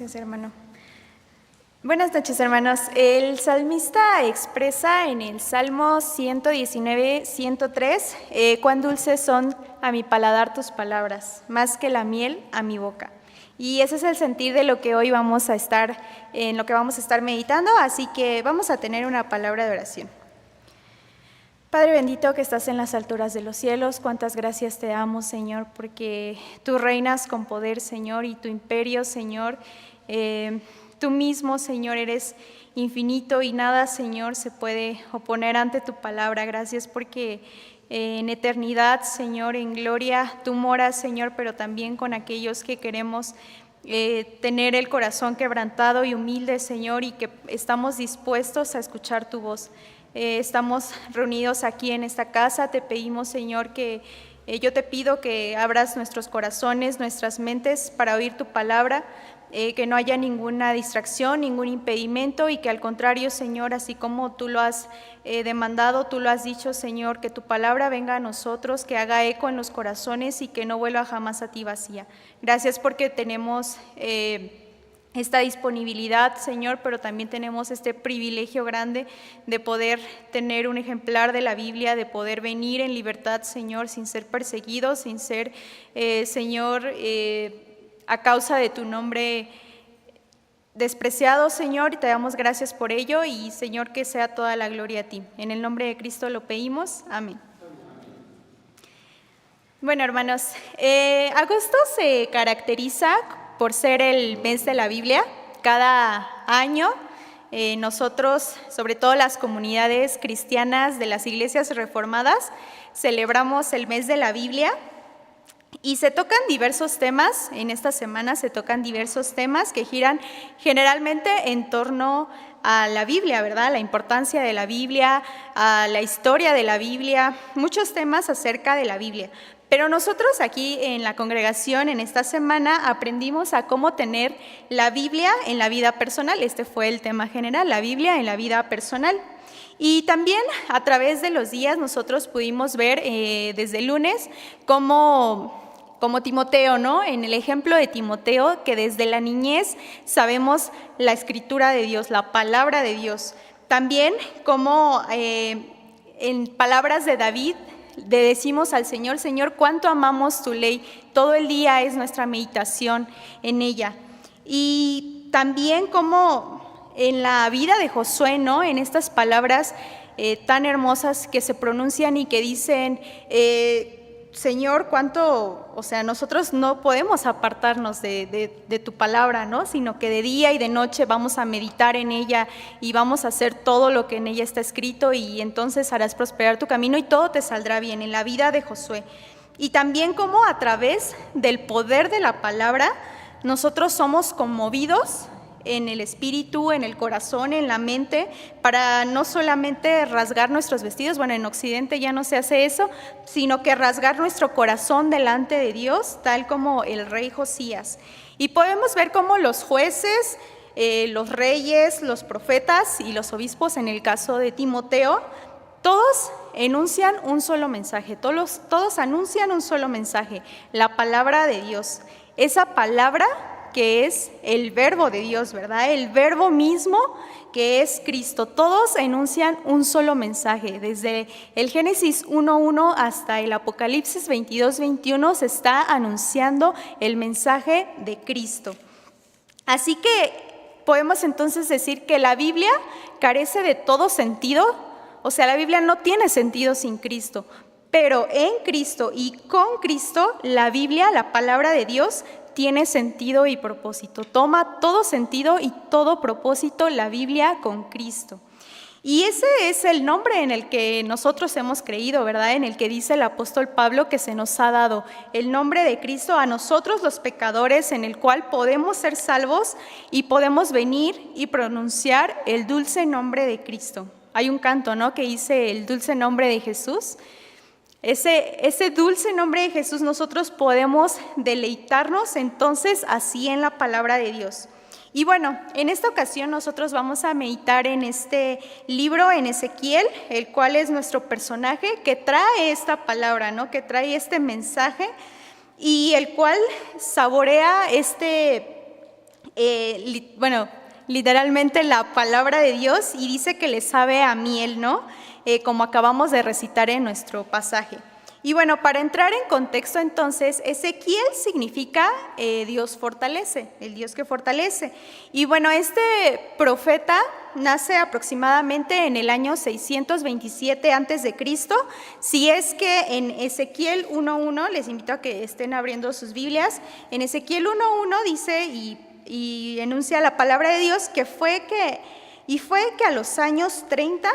Gracias, hermano. Buenas noches, hermanos. El salmista expresa en el Salmo 119, 103, cuán dulces son a mi paladar tus palabras, más que la miel a mi boca. Y ese es el sentir de lo que hoy vamos a estar meditando, así que vamos a tener una palabra de oración. Padre bendito que estás en las alturas de los cielos, cuántas gracias te damos, Señor, porque tú reinas con poder, Señor, y tu imperio, Señor, tú mismo, Señor, eres infinito y nada, Señor, se puede oponer ante tu palabra. Gracias porque en eternidad, Señor, en gloria, tú moras, Señor, pero también con aquellos que queremos tener el corazón quebrantado y humilde, Señor, y que estamos dispuestos a escuchar tu voz. Estamos reunidos aquí en esta casa, te pedimos, Señor, que yo te pido que abras nuestros corazones, nuestras mentes para oír tu palabra, que no haya ninguna distracción, ningún impedimento y que al contrario, Señor, así como tú lo has demandado, tú lo has dicho, Señor, que tu palabra venga a nosotros, que haga eco en los corazones y que no vuelva jamás a ti vacía. Gracias porque tenemos esta disponibilidad, Señor, pero también tenemos este privilegio grande de poder tener un ejemplar de la Biblia, de poder venir en libertad, Señor, sin ser perseguidos, sin ser, Señor, a causa de tu nombre despreciado, Señor, y te damos gracias por ello y, Señor, que sea toda la gloria a ti. En el nombre de Cristo lo pedimos. Amén. Bueno, hermanos, agosto se caracteriza por ser el mes de la Biblia. Cada año nosotros, sobre todo las comunidades cristianas de las iglesias reformadas, celebramos el mes de la Biblia y se tocan diversos temas. En esta semana se tocan diversos temas que giran generalmente en torno a la Biblia, ¿verdad? La importancia de la Biblia, a la historia de la Biblia, muchos temas acerca de la Biblia. Pero nosotros aquí en la congregación en esta semana aprendimos a cómo tener la Biblia en la vida personal. Este fue el tema general, la Biblia en la vida personal. Y también a través de los días nosotros pudimos ver desde el lunes como Timoteo, ¿no? En el ejemplo de Timoteo, que desde la niñez sabemos la escritura de Dios, la palabra de Dios. También como en palabras de David, le decimos al Señor, Señor, cuánto amamos tu ley, todo el día es nuestra meditación en ella. Y también como en la vida de Josué, ¿no? En estas palabras tan hermosas que se pronuncian y que dicen, Señor, cuánto, o sea, nosotros no podemos apartarnos de tu palabra, ¿no? Sino que de día y de noche vamos a meditar en ella y vamos a hacer todo lo que en ella está escrito y entonces harás prosperar tu camino y todo te saldrá bien en la vida de Josué. Y también como a través del poder de la palabra nosotros somos conmovidos en el espíritu, en el corazón, en la mente, para no solamente rasgar nuestros vestidos, bueno, en Occidente ya no se hace eso, sino que rasgar nuestro corazón delante de Dios, tal como el rey Josías. Y podemos ver cómo los jueces, los reyes, los profetas y los obispos, en el caso de Timoteo, todos enuncian un solo mensaje, todos anuncian un solo mensaje, la palabra de Dios. Esa palabra que es el verbo de Dios, ¿verdad? El verbo mismo que es Cristo. Todos enuncian un solo mensaje. Desde el Génesis 1:1 hasta el Apocalipsis 22:21 se está anunciando el mensaje de Cristo. Así que podemos entonces decir que la Biblia carece de todo sentido. O sea, la Biblia no tiene sentido sin Cristo. Pero en Cristo y con Cristo, la Biblia, la palabra de Dios, tiene sentido y propósito. Toma todo sentido y todo propósito la Biblia con Cristo. Y ese es el nombre en el que nosotros hemos creído, ¿verdad? En el que dice el apóstol Pablo que se nos ha dado el nombre de Cristo a nosotros los pecadores, en el cual podemos ser salvos y podemos venir y pronunciar el dulce nombre de Cristo. Hay un canto, ¿no?, que dice el dulce nombre de Jesús. Ese dulce nombre de Jesús nosotros podemos deleitarnos entonces así en la palabra de Dios. Y bueno, en esta ocasión nosotros vamos a meditar en este libro, en Ezequiel, el cual es nuestro personaje que trae esta palabra, ¿no?, que trae este mensaje y el cual saborea este literalmente la palabra de Dios, y dice que le sabe a miel, ¿no? Como acabamos de recitar en nuestro pasaje. Y bueno, para entrar en contexto entonces, Ezequiel significa Dios fortalece, el Dios que fortalece. Y bueno, este profeta nace aproximadamente en el año 627 a.C. Si es que en Ezequiel 1.1, les invito a que estén abriendo sus Biblias, en Ezequiel 1.1 dice y enuncia la palabra de Dios que fue que a los años 30,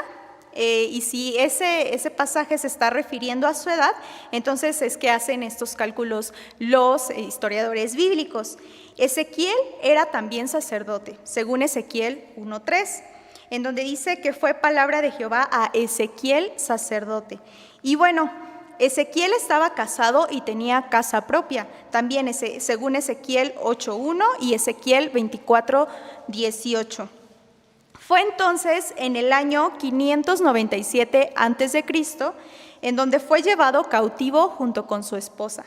y si ese pasaje se está refiriendo a su edad, entonces es que hacen estos cálculos los historiadores bíblicos. Ezequiel era también sacerdote, según Ezequiel 1.3, en donde dice que fue palabra de Jehová a Ezequiel sacerdote. Y bueno, Ezequiel estaba casado y tenía casa propia, también según Ezequiel 8.1 y Ezequiel 24.18. Fue entonces en el año 597 a.C., en donde fue llevado cautivo junto con su esposa.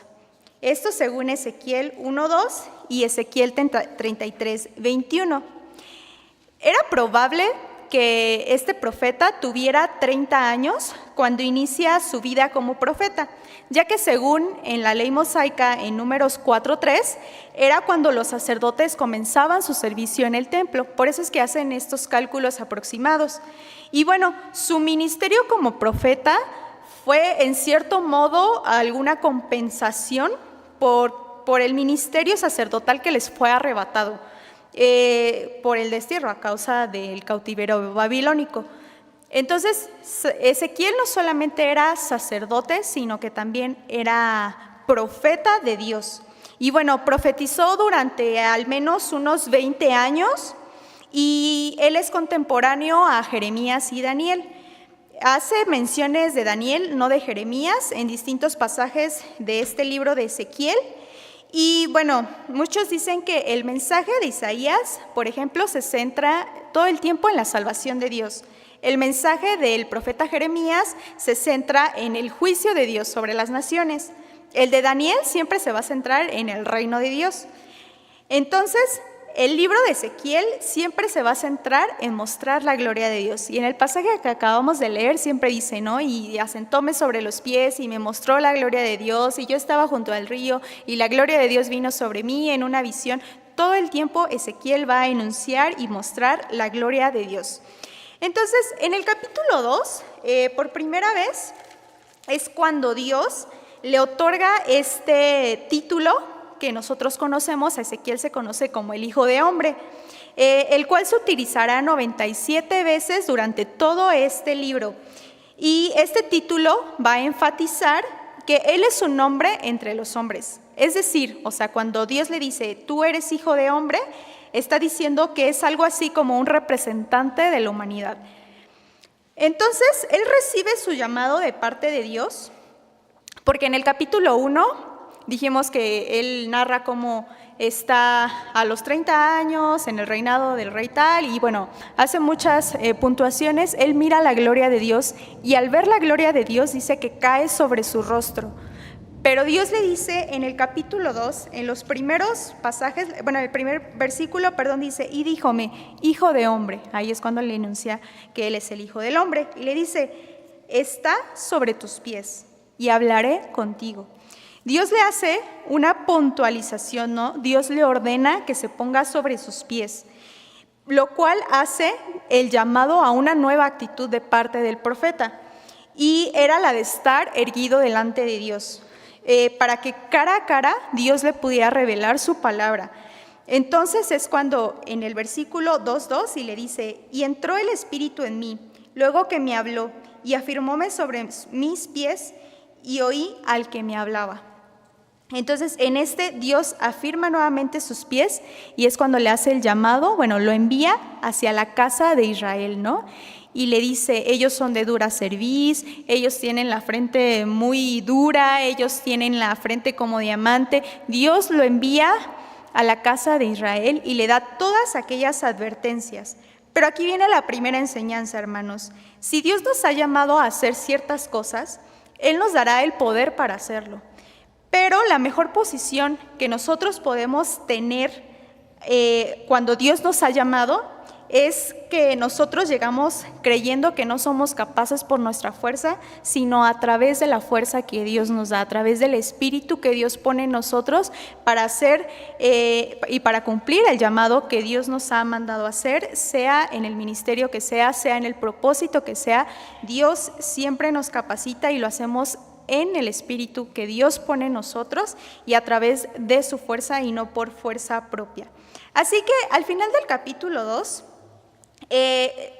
Esto según Ezequiel 1.2 y Ezequiel 33.21. Era probable que este profeta tuviera 30 años cuando inicia su vida como profeta, ya que según en la ley mosaica en Números 4.3, era cuando los sacerdotes comenzaban su servicio en el templo. Por eso es que hacen estos cálculos aproximados. Y bueno, su ministerio como profeta fue en cierto modo alguna compensación por el ministerio sacerdotal que les fue arrebatado por el destierro a causa del cautiverio babilónico. Entonces, Ezequiel no solamente era sacerdote, sino que también era profeta de Dios. Y bueno, profetizó durante al menos unos 20 años y él es contemporáneo a Jeremías y Daniel. Hace menciones de Daniel, no de Jeremías, en distintos pasajes de este libro de Ezequiel. Y bueno, muchos dicen que el mensaje de Isaías, por ejemplo, se centra todo el tiempo en la salvación de Dios. El mensaje del profeta Jeremías se centra en el juicio de Dios sobre las naciones. El de Daniel siempre se va a centrar en el reino de Dios. Entonces, el libro de Ezequiel siempre se va a centrar en mostrar la gloria de Dios. Y en el pasaje que acabamos de leer siempre dice, ¿no? Y asentóme sobre los pies y me mostró la gloria de Dios, y yo estaba junto al río y la gloria de Dios vino sobre mí en una visión. Todo el tiempo Ezequiel va a enunciar y mostrar la gloria de Dios. Entonces, en el capítulo 2, por primera vez, es cuando Dios le otorga este título que nosotros conocemos. A Ezequiel se conoce como el Hijo de Hombre, el cual se utilizará 97 veces durante todo este libro. Y este título va a enfatizar que Él es un hombre entre los hombres. Es decir, cuando Dios le dice, tú eres hijo de hombre, está diciendo que es algo así como un representante de la humanidad. Entonces, Él recibe su llamado de parte de Dios, porque en el capítulo 1 dijimos que él narra cómo está a los 30 años en el reinado del rey tal, y bueno, hace muchas puntuaciones. Él mira la gloria de Dios y al ver la gloria de Dios dice que cae sobre su rostro. Pero Dios le dice en el capítulo 2, en los primeros pasajes, el primer versículo, dice, y díjome, hijo de hombre. Ahí es cuando le enuncia que él es el hijo del hombre. Y le dice, está sobre tus pies y hablaré contigo. Dios le hace una puntualización, ¿no? Dios le ordena que se ponga sobre sus pies, lo cual hace el llamado a una nueva actitud de parte del profeta, y era la de estar erguido delante de Dios, para que cara a cara Dios le pudiera revelar su palabra. Entonces es cuando en el versículo 2.2 y le dice, y entró el Espíritu en mí, luego que me habló, y afirmóme sobre mis pies, y oí al que me hablaba. Entonces, en Dios afirma nuevamente sus pies y es cuando le hace el llamado, lo envía hacia la casa de Israel, ¿no? Y le dice, ellos son de dura cerviz, ellos tienen la frente muy dura, ellos tienen la frente como diamante. Dios lo envía a la casa de Israel y le da todas aquellas advertencias. Pero aquí viene la primera enseñanza, hermanos. Si Dios nos ha llamado a hacer ciertas cosas, Él nos dará el poder para hacerlo. Pero la mejor posición que nosotros podemos tener cuando Dios nos ha llamado, es que nosotros llegamos creyendo que no somos capaces por nuestra fuerza, sino a través de la fuerza que Dios nos da, a través del Espíritu que Dios pone en nosotros para hacer y para cumplir el llamado que Dios nos ha mandado a hacer, sea en el ministerio que sea en el propósito que sea. Dios siempre nos capacita y lo hacemos en el Espíritu que Dios pone en nosotros y a través de su fuerza y no por fuerza propia. Así que al final del capítulo 2,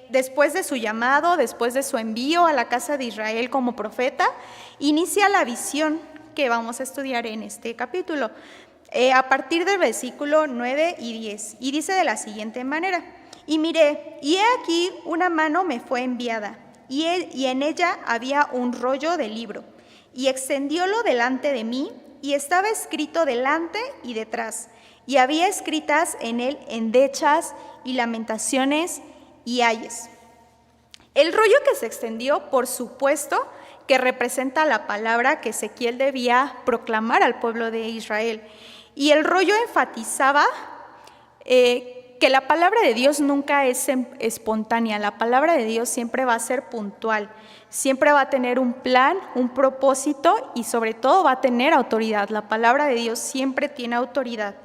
después de su llamado, después de su envío a la casa de Israel como profeta, inicia la visión que vamos a estudiar en este capítulo, a partir del versículo 9 y 10, y dice de la siguiente manera: y miré, y he aquí una mano me fue enviada, y en ella había un rollo de libro, y extendiólo delante de mí, y estaba escrito delante y detrás, y había escritas en él endechas y lamentaciones y ayes. El rollo que se extendió, por supuesto, que representa la palabra que Ezequiel debía proclamar al pueblo de Israel. Y el rollo enfatizaba que la palabra de Dios nunca es espontánea, la palabra de Dios siempre va a ser puntual, siempre va a tener un plan, un propósito y sobre todo va a tener autoridad. La palabra de Dios siempre tiene autoridad.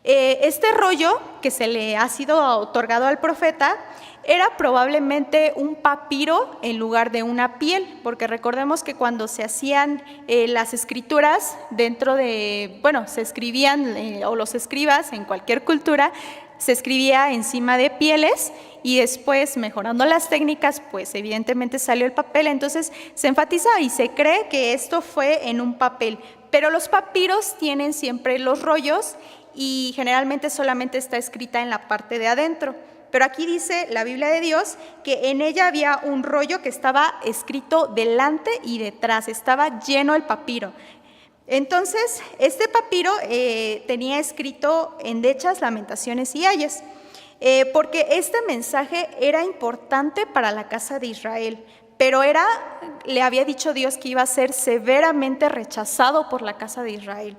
Este rollo que se le ha sido otorgado al profeta era probablemente un papiro en lugar de una piel, porque recordemos que cuando se hacían las escrituras se escribían, o los escribas en cualquier cultura, se escribía encima de pieles y después, mejorando las técnicas, pues evidentemente salió el papel. Entonces se enfatiza y se cree que esto fue en un papel, pero los papiros tienen siempre los rollos y generalmente solamente está escrita en la parte de adentro. Pero aquí dice la Biblia de Dios que en ella había un rollo que estaba escrito delante y detrás, estaba lleno el papiro. Entonces, este papiro tenía escrito endechas, lamentaciones y ayes, porque este mensaje era importante para la casa de Israel, pero le había dicho Dios que iba a ser severamente rechazado por la casa de Israel.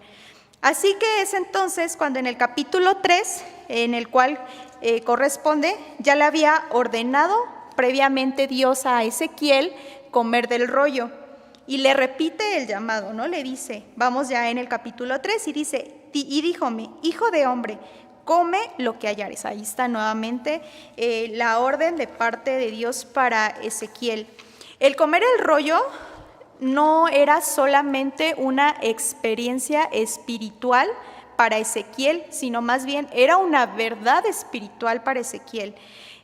Así que es entonces cuando en el capítulo 3, en el cual corresponde, ya le había ordenado previamente Dios a Ezequiel comer del rollo. Y le repite el llamado, ¿no? Le dice, vamos ya en el capítulo 3, y dice, y díjome, hijo de hombre, come lo que hallares. Ahí está nuevamente la orden de parte de Dios para Ezequiel. El comer el rollo no era solamente una experiencia espiritual para Ezequiel, sino más bien era una verdad espiritual para Ezequiel,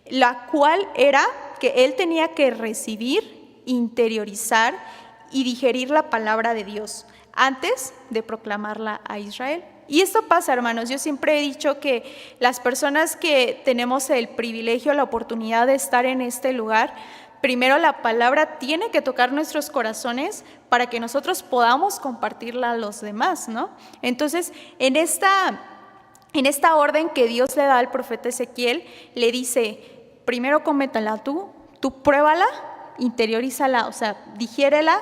la cual era que él tenía que recibir, interiorizar y digerir la palabra de Dios antes de proclamarla a Israel. Y esto pasa, hermanos. Yo siempre he dicho que las personas que tenemos el privilegio, la oportunidad de estar en este lugar, primero la palabra tiene que tocar nuestros corazones para que nosotros podamos compartirla a los demás, ¿no? Entonces, en esta orden que Dios le da al profeta Ezequiel, le dice, primero cómetela tú pruébala, interiorízala, o sea, digiérela,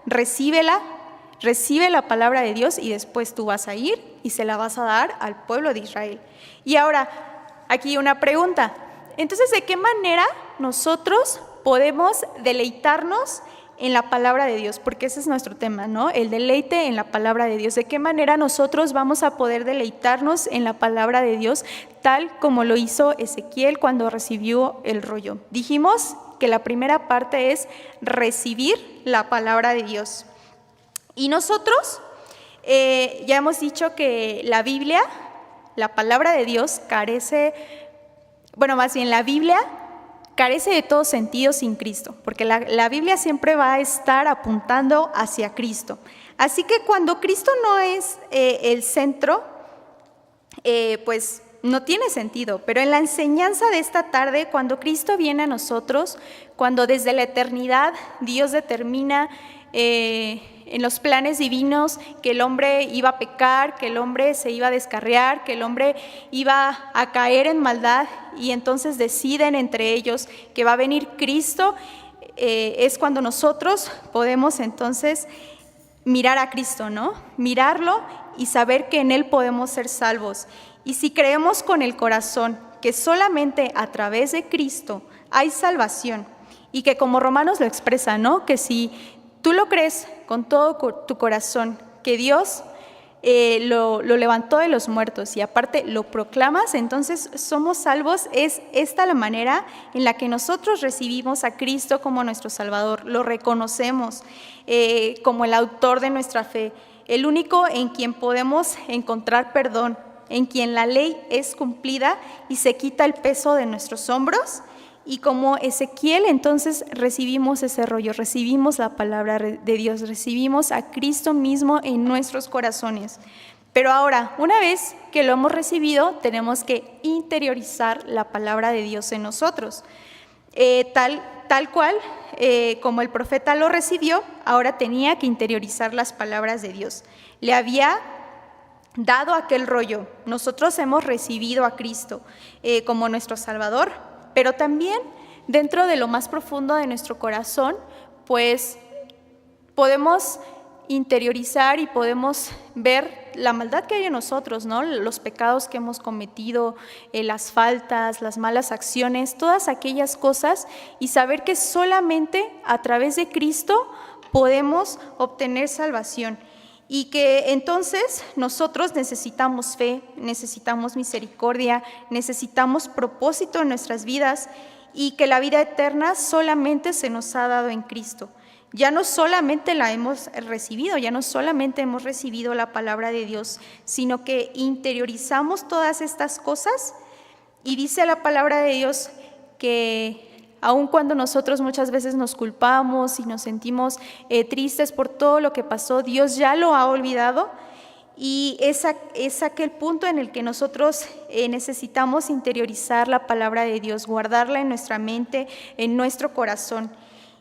recibe la palabra de Dios y después tú vas a ir y se la vas a dar al pueblo de Israel. Y ahora, aquí una pregunta. Entonces, ¿de qué manera nosotros podemos deleitarnos en la palabra de Dios? Porque ese es nuestro tema, ¿no? El deleite en la palabra de Dios. ¿De qué manera nosotros vamos a poder deleitarnos en la palabra de Dios tal como lo hizo Ezequiel cuando recibió el rollo? Dijimos que la primera parte es recibir la palabra de Dios. Y nosotros ya hemos dicho que la Biblia, la palabra de Dios la Biblia carece de todo sentido sin Cristo, porque la Biblia siempre va a estar apuntando hacia Cristo. Así que cuando Cristo no es el centro, pues no tiene sentido. Pero en la enseñanza de esta tarde, cuando Cristo viene a nosotros, cuando desde la eternidad Dios determina en los planes divinos que el hombre iba a pecar, que el hombre se iba a descarriar, que el hombre iba a caer en maldad, y entonces deciden entre ellos que va a venir Cristo, es cuando nosotros podemos entonces mirar a Cristo, ¿no? Mirarlo y saber que en Él podemos ser salvos. Y si creemos con el corazón que solamente a través de Cristo hay salvación, y que como Romanos lo expresa, ¿no? Que si tú lo crees con todo tu corazón, que Dios lo levantó de los muertos y aparte lo proclamas, entonces somos salvos. Es esta la manera en la que nosotros recibimos a Cristo como nuestro Salvador, lo reconocemos como el autor de nuestra fe, el único en quien podemos encontrar perdón, en quien la ley es cumplida y se quita el peso de nuestros hombros. Y como Ezequiel, entonces recibimos ese rollo, recibimos la palabra de Dios, recibimos a Cristo mismo en nuestros corazones. Pero ahora, una vez que lo hemos recibido, tenemos que interiorizar la palabra de Dios en nosotros. Tal cual, como el profeta lo recibió, ahora tenía que interiorizar las palabras de Dios. Le había dado aquel rollo. Nosotros hemos recibido a Cristo como nuestro Salvador, pero también dentro de lo más profundo de nuestro corazón, pues podemos interiorizar y podemos ver la maldad que hay en nosotros, ¿no? Los pecados que hemos cometido, las faltas, las malas acciones, todas aquellas cosas, y saber que solamente a través de Cristo podemos obtener salvación. Y que entonces nosotros necesitamos fe, necesitamos misericordia, necesitamos propósito en nuestras vidas, y que la vida eterna solamente se nos ha dado en Cristo. Ya no solamente la hemos recibido, ya no solamente hemos recibido la palabra de Dios, sino que interiorizamos todas estas cosas, y dice la palabra de Dios que aun cuando nosotros muchas veces nos culpamos y nos sentimos tristes por todo lo que pasó, Dios ya lo ha olvidado, y es aquel punto en el que nosotros necesitamos interiorizar la palabra de Dios, guardarla en nuestra mente, en nuestro corazón,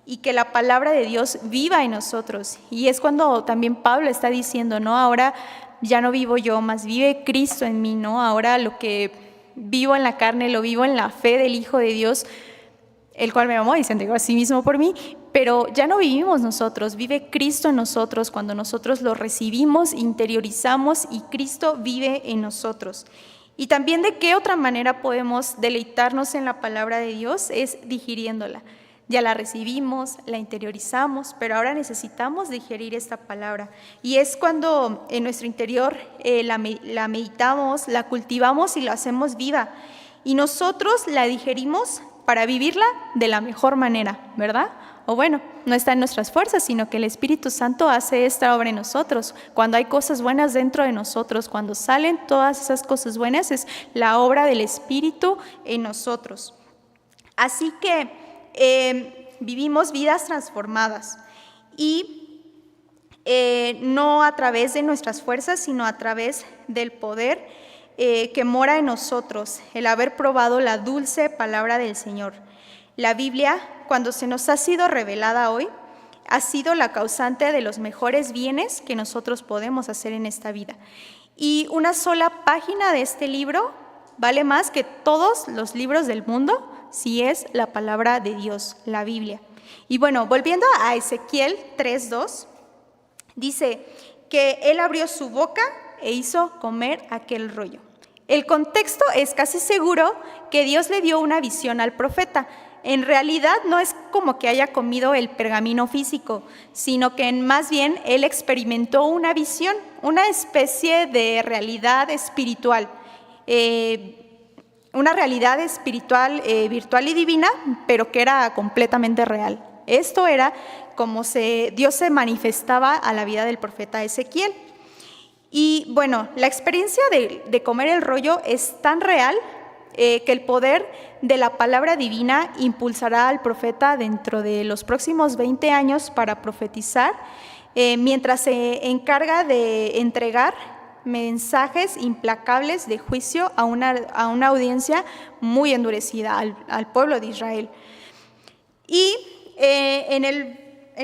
y que la palabra de Dios viva en nosotros. Y es cuando también Pablo está diciendo, ¿no? Ahora ya no vivo yo, más vive Cristo en mí, ¿no? Ahora lo que vivo en la carne, lo vivo en la fe del Hijo de Dios, el cual me amó y se entregó a sí mismo por mí, pero ya no vivimos nosotros, vive Cristo en nosotros cuando nosotros lo recibimos, interiorizamos y Cristo vive en nosotros. Y también de qué otra manera podemos deleitarnos en la palabra de Dios es digiriéndola. Ya la recibimos, la interiorizamos, pero ahora necesitamos digerir esta palabra. Y es cuando en nuestro interior la meditamos, la cultivamos y la hacemos viva. Y nosotros la digerimos para vivirla de la mejor manera, ¿verdad? O bueno, no está en nuestras fuerzas, sino que el Espíritu Santo hace esta obra en nosotros. Cuando hay cosas buenas dentro de nosotros, cuando salen todas esas cosas buenas, es la obra del Espíritu en nosotros. Así que vivimos vidas transformadas, y no a través de nuestras fuerzas, sino a través del poder que mora en nosotros, el haber probado la dulce palabra del Señor. La Biblia, cuando se nos ha sido revelada hoy, ha sido la causante de los mejores bienes que nosotros podemos hacer en esta vida. Y una sola página de este libro vale más que todos los libros del mundo, si es la palabra de Dios, la Biblia. Y bueno, volviendo a Ezequiel 3:2, dice que él abrió su boca e hizo comer aquel rollo. El contexto es casi seguro que Dios le dio una visión al profeta. En realidad no es como que haya comido el pergamino físico, sino que más bien él experimentó una visión, una especie de realidad espiritual, una realidad espiritual, virtual y divina, pero que era completamente real. Esto era como Dios se manifestaba a la vida del profeta Ezequiel. Y bueno, la experiencia de comer el rollo es tan real que el poder de la palabra divina impulsará al profeta dentro de los próximos 20 años para profetizar, mientras se encarga de entregar mensajes implacables de juicio a una audiencia muy endurecida, al pueblo de Israel. Y en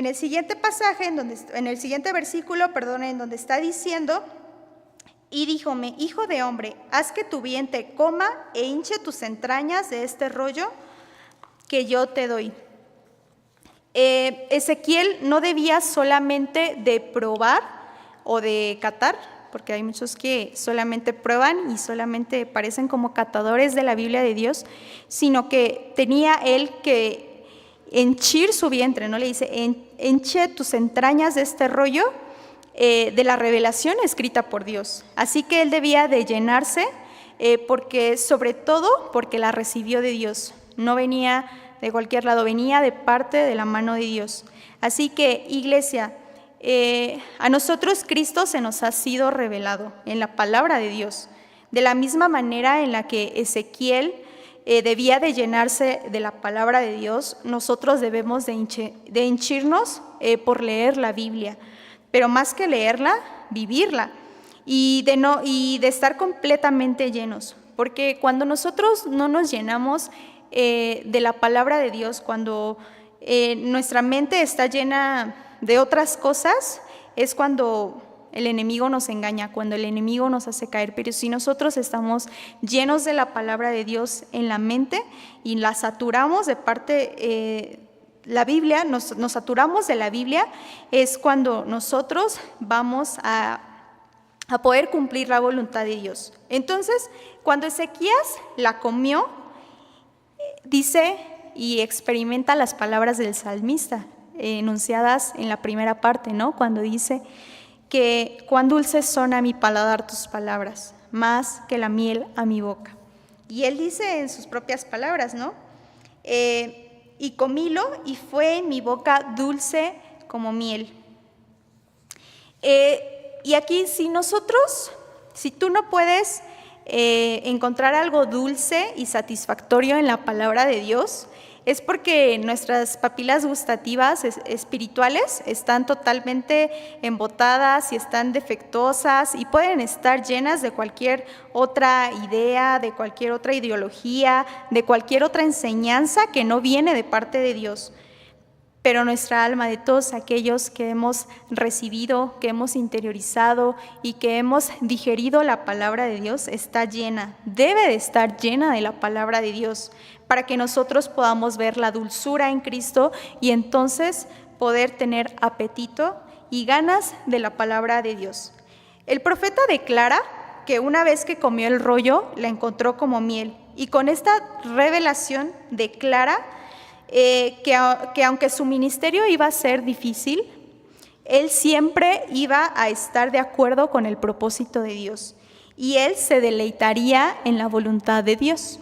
el siguiente pasaje, en el siguiente versículo, en donde está diciendo: y díjome, hijo de hombre, haz que tu vientre coma e hinche tus entrañas de este rollo que yo te doy. Ezequiel no debía solamente de probar o de catar porque hay muchos que solamente prueban y solamente parecen como catadores de la Biblia de Dios, sino que tenía él que henchir su vientre, ¿no? Le dice, henche tus entrañas de este rollo de la revelación escrita por Dios. Así que él debía de llenarse, porque sobre todo porque la recibió de Dios. No venía de cualquier lado, venía de parte de la mano de Dios. Así que, iglesia, a nosotros Cristo se nos ha sido revelado en la palabra de Dios. De la misma manera en la que Ezequiel debía de llenarse de la palabra de Dios, nosotros debemos de henchirnos por leer la Biblia. Pero más que leerla, vivirla y de estar completamente llenos. Porque cuando nosotros no nos llenamos de la palabra de Dios, cuando nuestra mente está llena de otras cosas, es cuando el enemigo nos engaña, cuando el enemigo nos hace caer. Pero si nosotros estamos llenos de la palabra de Dios en la mente y la saturamos de parte la Biblia, nos saturamos de la Biblia, es cuando nosotros vamos a poder cumplir la voluntad de Dios. Entonces, cuando Ezequías la comió, dice y experimenta las palabras del salmista, enunciadas en la primera parte, ¿no? Cuando dice que cuán dulces son a mi paladar tus palabras, más que la miel a mi boca. Y él dice en sus propias palabras, ¿no? Y comílo y fue en mi boca dulce como miel. Y aquí si tú no puedes encontrar algo dulce y satisfactorio en la palabra de Dios, es porque nuestras papilas gustativas espirituales están totalmente embotadas y están defectuosas y pueden estar llenas de cualquier otra idea, de cualquier otra ideología, de cualquier otra enseñanza que no viene de parte de Dios. Pero nuestra alma, de todos aquellos que hemos recibido, que hemos interiorizado y que hemos digerido la palabra de Dios, está llena, debe de estar llena de la palabra de Dios, para que nosotros podamos ver la dulzura en Cristo y entonces poder tener apetito y ganas de la palabra de Dios. El profeta declara que una vez que comió el rollo, la encontró como miel, y con esta revelación declara que aunque su ministerio iba a ser difícil, él siempre iba a estar de acuerdo con el propósito de Dios y él se deleitaría en la voluntad de Dios.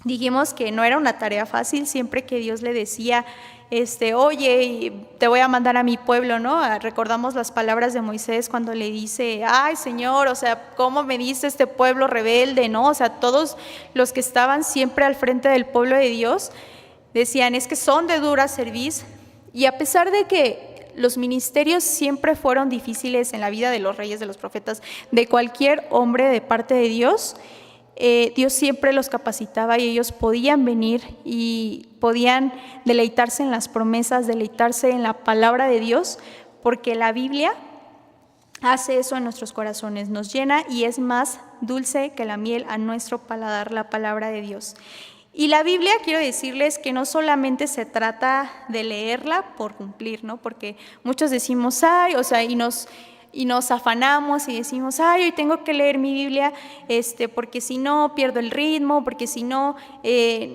Dijimos que no era una tarea fácil, siempre que Dios le decía, oye, te voy a mandar a mi pueblo, ¿no? Recordamos las palabras de Moisés cuando le dice, ay Señor, o sea, ¿cómo me dice este pueblo rebelde, no? O sea, todos los que estaban siempre al frente del pueblo de Dios decían, es que son de dura cerviz, y a pesar de que los ministerios siempre fueron difíciles en la vida de los reyes, de los profetas, de cualquier hombre de parte de Dios, Dios siempre los capacitaba y ellos podían venir y podían deleitarse en las promesas, deleitarse en la palabra de Dios, porque la Biblia hace eso en nuestros corazones, nos llena y es más dulce que la miel a nuestro paladar, la palabra de Dios. Y la Biblia, quiero decirles que no solamente se trata de leerla por cumplir, ¿no? Porque muchos decimos, ay, o sea, y nos afanamos y decimos, ay, hoy tengo que leer mi Biblia, porque si no pierdo el ritmo, porque si no,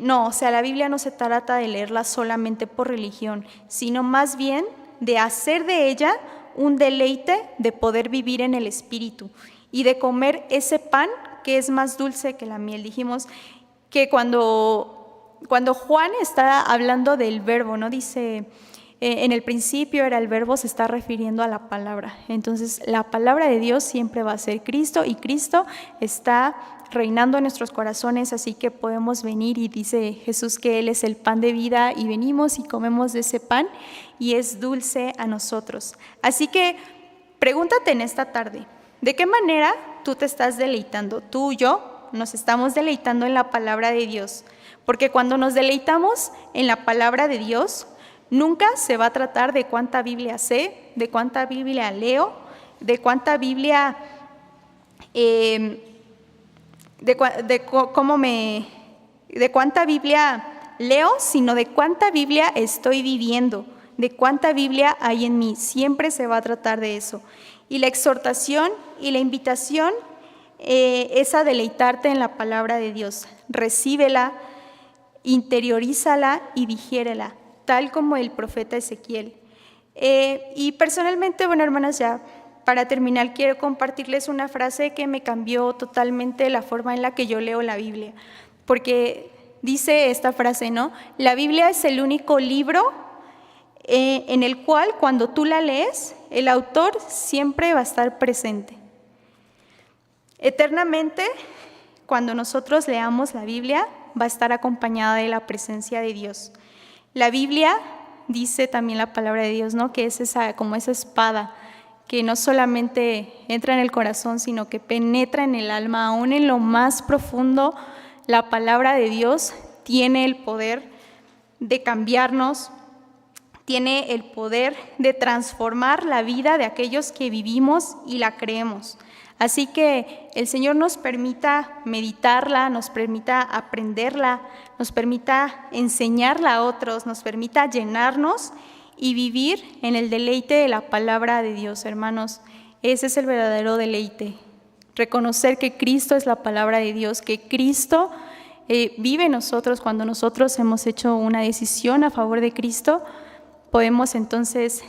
no, o sea, la Biblia no se trata de leerla solamente por religión, sino más bien de hacer de ella un deleite de poder vivir en el Espíritu y de comer ese pan que es más dulce que la miel. Dijimos que cuando Juan está hablando del verbo, ¿no? Dice, en el principio era el verbo, se está refiriendo a la palabra. Entonces, la palabra de Dios siempre va a ser Cristo y Cristo está reinando en nuestros corazones, así que podemos venir y dice Jesús que Él es el pan de vida y venimos y comemos de ese pan y es dulce a nosotros. Así que pregúntate en esta tarde, ¿de qué manera tú te estás deleitando? Tú y yo nos estamos deleitando en la palabra de Dios, porque cuando nos deleitamos en la palabra de Dios, nunca se va a tratar de cuánta Biblia sé, de cuánta Biblia leo, de cuánta Biblia, de cuánta Biblia leo, sino de cuánta Biblia estoy viviendo, de cuánta Biblia hay en mí. Siempre se va a tratar de eso. Y la exhortación y la invitación es a deleitarte en la palabra de Dios. Recíbela, interiorízala y digiérela, tal como el profeta Ezequiel. Y personalmente, bueno, hermanas, ya para terminar quiero compartirles una frase que me cambió totalmente la forma en la que yo leo la Biblia, porque dice esta frase, ¿no? La Biblia es el único libro en el cual cuando tú la lees, el autor siempre va a estar presente. Eternamente, cuando nosotros leamos la Biblia, va a estar acompañada de la presencia de Dios. La Biblia dice también la palabra de Dios, ¿no? Que es como esa espada que no solamente entra en el corazón, sino que penetra en el alma, aún en lo más profundo. La palabra de Dios tiene el poder de cambiarnos, tiene el poder de transformar la vida de aquellos que vivimos y la creemos. Así que el Señor nos permita meditarla, nos permita aprenderla, nos permita enseñarla a otros, nos permita llenarnos y vivir en el deleite de la palabra de Dios, hermanos. Ese es el verdadero deleite. Reconocer que Cristo es la palabra de Dios, que Cristo vive en nosotros. Cuando nosotros hemos hecho una decisión a favor de Cristo, podemos entonces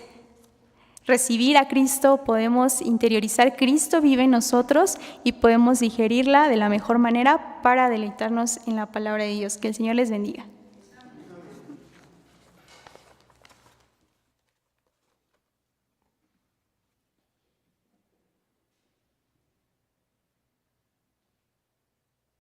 recibir a Cristo, podemos interiorizar Cristo vive en nosotros y podemos digerirla de la mejor manera para deleitarnos en la palabra de Dios. Que el Señor les bendiga.